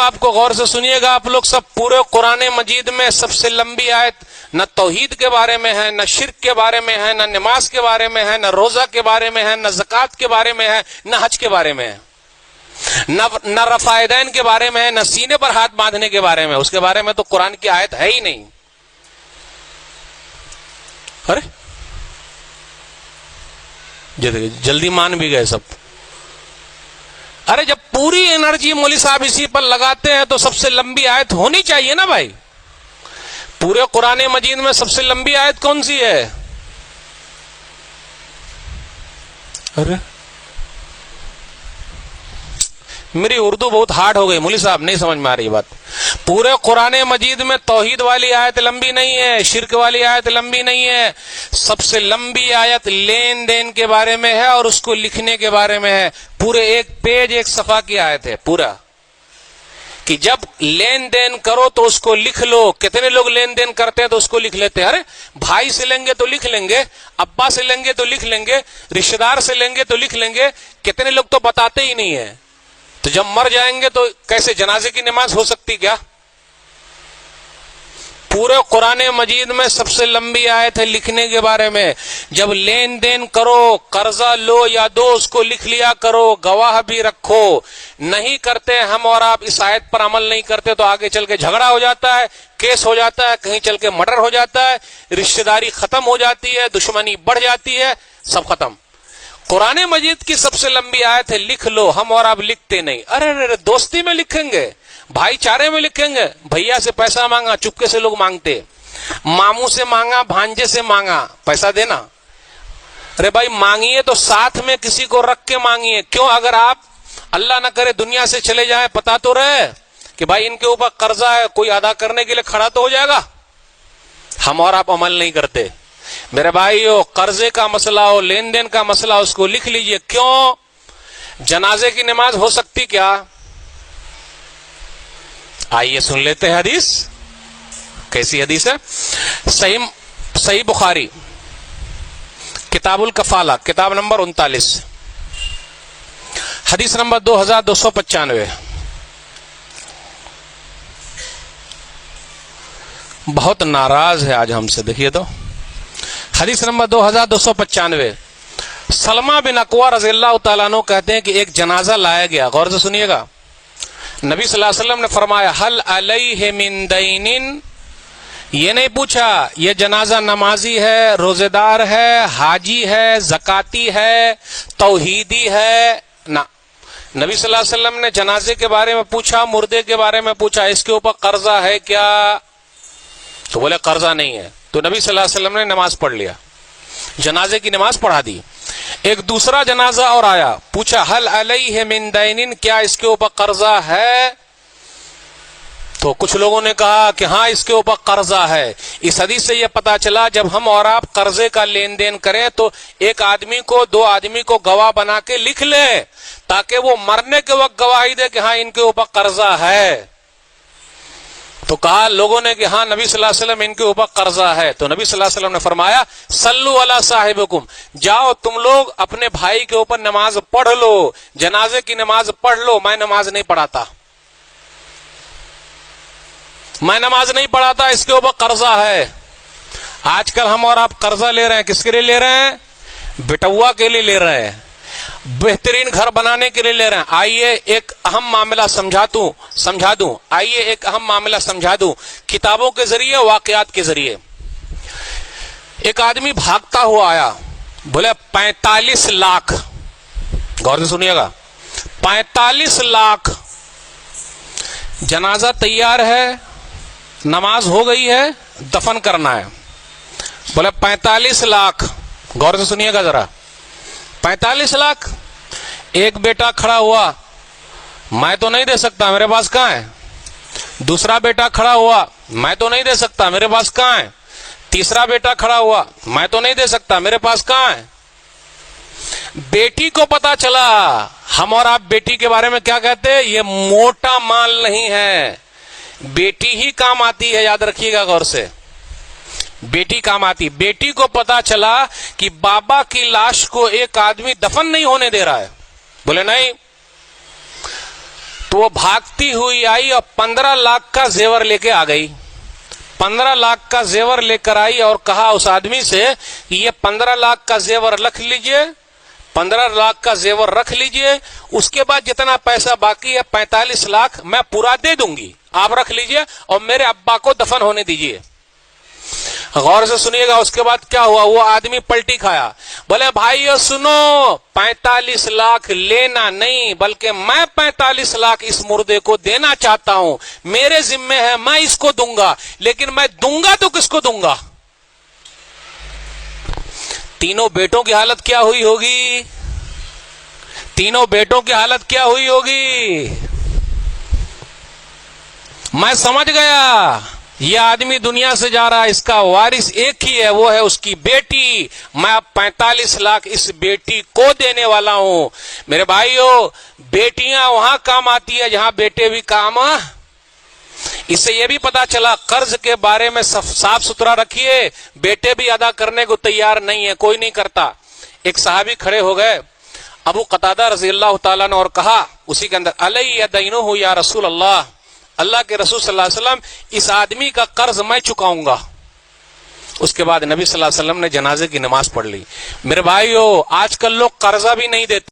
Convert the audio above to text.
آپ کو غور سے سنیے گا آپ لوگ سب، پورے قرآن مجید میں سب سے لمبی آیت نہ توحید کے بارے میں ہے، نہ شرک کے بارے میں ہے، نہ نماز کے بارے میں ہے، نہ روزہ کے بارے میں ہے، نہ زکوٰۃ کے بارے میں ہے، نہ حج کے بارے میں ہے، نہ رفع یدین کے بارے میں ہے، نہ سینے پر ہاتھ باندھنے کے بارے میں. اس کے بارے میں تو قرآن کی آیت ہے ہی نہیں. ارے جلدی مان بھی گئے سب. ارے جب پوری انرجی مولوی صاحب اسی پر لگاتے ہیں تو سب سے لمبی آیت ہونی چاہیے نا بھائی. پورے قرآن مجید میں سب سے لمبی آیت کون سی ہے؟ ارے میری اردو بہت ہارڈ ہو گئی مولوی صاحب، نہیں سمجھ میں آ رہی بات. پورے قرآن مجید میں توحید والی آیت لمبی نہیں ہے، شرک والی آیت لمبی نہیں ہے. سب سے لمبی آیت لین دین کے بارے میں ہے اور اس کو لکھنے کے بارے میں ہے. پورے ایک پیج ایک صفحہ کی آیت ہے پورا، کہ جب لین دین کرو تو اس کو لکھ لو. کتنے لوگ لین دین کرتے ہیں تو اس کو لکھ لیتے ہیں. ارے بھائی سے لیں گے تو لکھ لیں گے، ابا سے لیں گے تو لکھ لیں گے، رشتہ دار سے لیں گے تو لکھ لیں گے. کتنے لوگ تو بتاتے ہی نہیں ہیں. تو جب مر جائیں گے تو کیسے جنازے کی نماز ہو سکتی کیا؟ پورے قرآن مجید میں سب سے لمبی آیت ہے لکھنے کے بارے میں. جب لین دین کرو، قرضہ لو یا دو، اس کو لکھ لیا کرو، گواہ بھی رکھو. نہیں کرتے ہم اور آپ اس آیت پر عمل نہیں کرتے تو آگے چل کے جھگڑا ہو جاتا ہے، کیس ہو جاتا ہے، کہیں چل کے مرڈر ہو جاتا ہے، رشتہ داری ختم ہو جاتی ہے، دشمنی بڑھ جاتی ہے، سب ختم. قرآن مجید کی سب سے لمبی آیت ہے لکھ لو. ہم اور آپ لکھتے نہیں. ارے دوستی میں لکھیں گے، بھائی چارے میں لکھیں گے. بھیا سے پیسہ مانگا، چپکے سے لوگ مانگتے. ماموں سے مانگا، بھانجے سے مانگا، پیسہ دینا. ارے بھائی مانگیے تو ساتھ میں کسی کو رکھ کے مانگیے. کیوں؟ اگر آپ اللہ نہ کرے دنیا سے چلے جائیں، پتا تو رہے کہ بھائی ان کے اوپر قرضہ ہے، کوئی ادا کرنے کے لیے کھڑا تو ہو جائے گا. ہم اور آپ عمل نہیں کرتے. میرے بھائی ہو، قرضے کا مسئلہ ہو، لین دین کا مسئلہ، اس کو لکھ لیجئے. کیوں؟ جنازے کی نماز ہو سکتی کیا؟ آئیے سن لیتے ہیں حدیث. کیسی حدیث ہے؟ صحیح بخاری کتاب الکفالہ، کتاب نمبر 39، حدیث نمبر 2295. بہت ناراض ہے آج ہم سے. دیکھیے تو حدیث نمبر 2295. سلمہ بن اکوع رضی اللہ تعالیٰ عنہ کہتے ہیں کہ ایک جنازہ لایا گیا. غور سے سنیے گا. نبی صلی اللہ علیہ وسلم نے فرمایا حل علیہ من دین. یہ نہیں پوچھا یہ جنازہ نمازی ہے، روزے دار ہے، حاجی ہے، زکاتی ہے، توحیدی ہے. نہ، نبی صلی اللہ علیہ وسلم نے جنازے کے بارے میں پوچھا، مردے کے بارے میں پوچھا، اس کے اوپر قرضہ ہے کیا؟ تو بولے قرضہ نہیں ہے. تو نبی صلی اللہ علیہ وسلم نے نماز پڑھ لیا، جنازے کی نماز پڑھا دی. ایک دوسرا جنازہ اور آیا، پوچھا حل علیہ من دین، کیا اس کے اوپر قرضہ ہے؟ تو کچھ لوگوں نے کہا کہ ہاں اس کے اوپر قرضہ ہے. اس حدیث سے یہ پتا چلا جب ہم اور آپ قرضے کا لین دین کریں تو ایک آدمی کو، دو آدمی کو گواہ بنا کے لکھ لے، تاکہ وہ مرنے کے وقت گواہی دے کہ ہاں ان کے اوپر قرضہ ہے. تو کہا لوگوں نے کہ ہاں نبی صلی اللہ علیہ وسلم ان کے اوپر قرضہ ہے. تو نبی صلی اللہ علیہ وسلم نے فرمایا صلو علی صاحبکم، جاؤ تم لوگ اپنے بھائی کے اوپر نماز پڑھ لو، جنازے کی نماز پڑھ لو. میں نماز نہیں پڑھاتا، میں نماز نہیں پڑھاتا، اس کے اوپر قرضہ ہے. آج کل ہم اور آپ قرضہ لے رہے ہیں. کس کے لیے لے رہے ہیں؟ بٹوا کے لیے لے رہے ہیں، بہترین گھر بنانے کے لیے لے رہے ہیں. آئیے ایک اہم معاملہ سمجھا دوں. آئیے ایک اہم معاملہ سمجھا دوں، کتابوں کے ذریعے، واقعات کے ذریعے. ایک آدمی بھاگتا ہوا آیا، بولے 45 لاکھ. غور سے سنیے گا، 45 لاکھ. جنازہ تیار ہے، نماز ہو گئی ہے، دفن کرنا ہے. بولے 45 لاکھ. غور سے سنیے گا ذرا، 45 لاکھ. ایک بیٹا کھڑا ہوا، میں تو نہیں دے سکتا، میرے پاس کہاں ہے. دوسرا بیٹا کھڑا ہوا، میں تو نہیں دے سکتا، میرے پاس کہاں ہے. تیسرا بیٹا کھڑا ہوا، میں تو نہیں دے سکتا، میرے پاس کہاں ہے. بیٹی کو پتا چلا. ہم اور آپ بیٹی کے بارے میں کیا کہتے ہیں؟ یہ موٹا مال نہیں ہے، بیٹی ہی کام آتی ہے. یاد رکھیے گا غور سے، بیٹی کام آتی. بیٹی کو پتا چلا کہ بابا کی لاش کو ایک آدمی دفن نہیں ہونے دے رہا ہے. بولے نہیں. تو وہ بھاگتی ہوئی آئی اور 15 لاکھ کا زیور لے کے آ گئی. 15 لاکھ کا زیور لے کر آئی اور کہا اس آدمی سے یہ 15 لاکھ کا زیور رکھ لیجئے, 15 لاکھ کا زیور رکھ لیجئے, اس کے بعد جتنا پیسہ باقی ہے 45 لاکھ میں پورا دے دوں گی, آپ رکھ لیجئے اور میرے ابا کو دفن ہونے دیجئے. غور سے سنیے گا اس کے بعد کیا ہوا. وہ آدمی پلٹی کھایا, بولے بھائیو سنو, 45 لاکھ لینا نہیں بلکہ میں 45 لاکھ اس مردے کو دینا چاہتا ہوں, میرے ذمہ ہے, میں اس کو دوں گا, لیکن میں دوں گا تو کس کو دوں گا. تینوں بیٹوں کی حالت کیا ہوئی ہوگی, تینوں بیٹوں کی حالت کیا ہوئی ہوگی. میں سمجھ گیا یہ آدمی دنیا سے جا رہا ہے, اس کا وارث ایک ہی ہے, وہ ہے اس کی بیٹی. میں اب 45 لاکھ اس بیٹی کو دینے والا ہوں. میرے بھائیو, بیٹیاں وہاں کام آتی ہے جہاں بیٹے بھی کام. اس سے یہ بھی پتا چلا قرض کے بارے میں صاف ستھرا رکھیے, بیٹے بھی ادا کرنے کو تیار نہیں ہے, کوئی نہیں کرتا. ایک صحابی کھڑے ہو گئے ابو قتادہ رضی اللہ تعالیٰ نے, اور کہا اسی کے اندر, علی دینہ یا رسول اللہ, اللہ کے رسول صلی اللہ علیہ وسلم اس آدمی کا قرض میں چکاؤں گا. اس کے بعد نبی صلی اللہ علیہ وسلم نے جنازے کی نماز پڑھ لی. میرے بھائیو, آج کل لوگ قرضہ بھی نہیں دیتے.